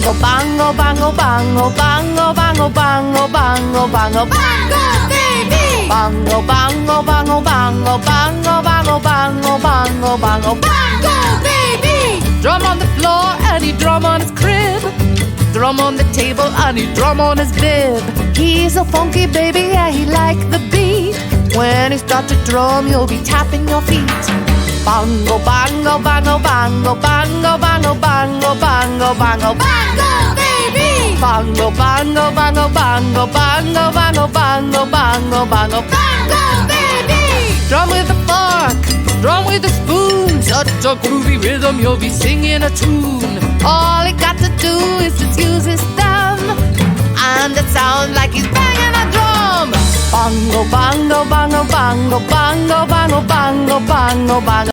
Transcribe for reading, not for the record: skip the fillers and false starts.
Bongo, bongo, bongo, bongo, bongo, bongo, bongo, bongo, bongo, bongo, baby. Bongo, bongo, bongo, bongo, bongo, bongo, bongo, bongo, bongo, bongo, baby. Drum on the floor and he drum on his crib. Drum on the table and he drum on his bib. He's so funky, baby, yeah, he like the beat. When he starts to drum, you'll be tapping your feet. Bongo, bongo, bongo, bongo, bongo, bongo, bongo, bongo, bongo, bongo, baby. Bongo, bongo, bongo, bongo, bongo, bongo, bongo, bongo, bongo, bongo, baby. Drum with a fork, drum with a spoon. Such a groovy rhythm, you'll be singing a tune. All he got to do is just use his thumb, and it sounds like he's banging a drum. Bongo, bongo, bongo, bongo, bongo, bongo, bongo, bongo, bongo.